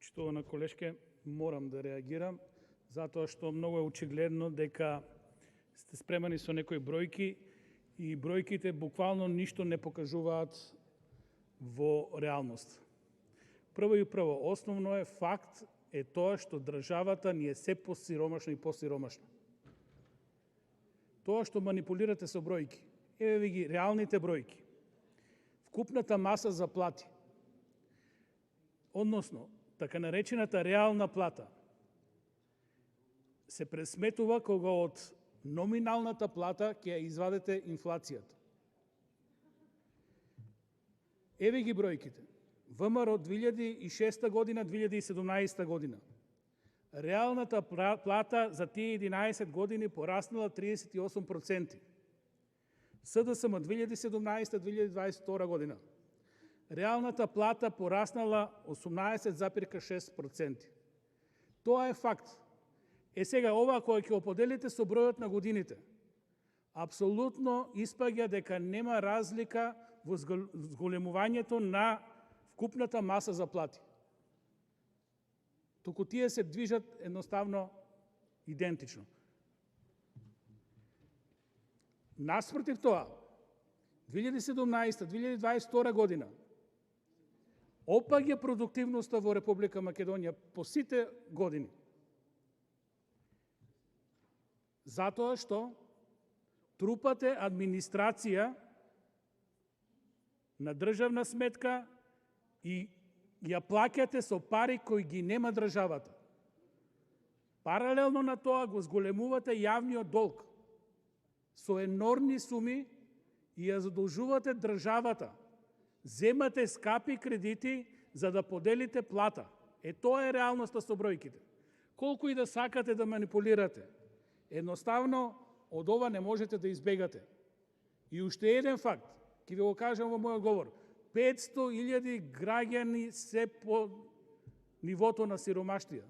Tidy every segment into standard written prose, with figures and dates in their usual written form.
Почитувана колешке, морам да реагирам, затоа што многу е очигледно дека сте спремани со некои бројки и бројките буквално ништо не покажуваат во реалност. Прво и прво, основно е факт е тоа што државата ни е се посиромашна и посиромашна. Тоа што манипулирате со бројки, еве ви ги реалните бројки. Вкупната маса за плати, односно, така наречената реална плата, се пресметува кога од номиналната плата ќе ја извадете инфлацијата. Еве ги бројките. ВМРО 2006 година, 2017 година. Реалната плата за тие 11 години пораснала 38%. СДСМ 2017-2022 година. Реалната плата пораснала 18,6%. Тоа е факт. Сега ова кога ќе оподелите со бројот на годините, апсолутно испаѓа дека нема разлика во зголемувањето на вкупната маса за плати. Туку тие се движат едноставно идентично. Наспротив тоа, 2017-2022 година, опаѓа продуктивноста во Република Македонија по сите години. Затоа што трупате администрација на државна сметка и ја плаќате со пари кои ги нема државата. Паралелно на тоа го зголемувате јавниот долг со енормни суми и ја задолжувате државата. Земате скапи кредити за да поделите плата. Тоа е реалноста со бројките. Колку и да сакате да манипулирате, едноставно од ова не можете да избегате. И уште еден факт, ќе ви го кажам во мојот говор. 500.000 граѓани се по нивото на сиромаштија.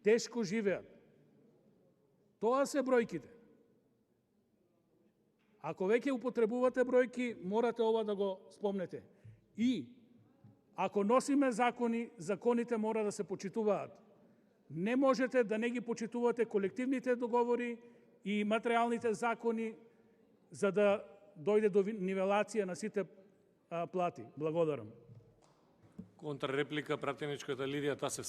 Тешко живеат. Тоа се бројките. Ако веќе употребувате бројки, морате ова да го спомнете. И ако носиме закони, законите мора да се почитуваат. Не можете да не ги почитувате колективните договори и материјалните закони за да дојде до нивелација на сите плати. Благодарам. Контрреплика пратеничката Лидија Тасевска.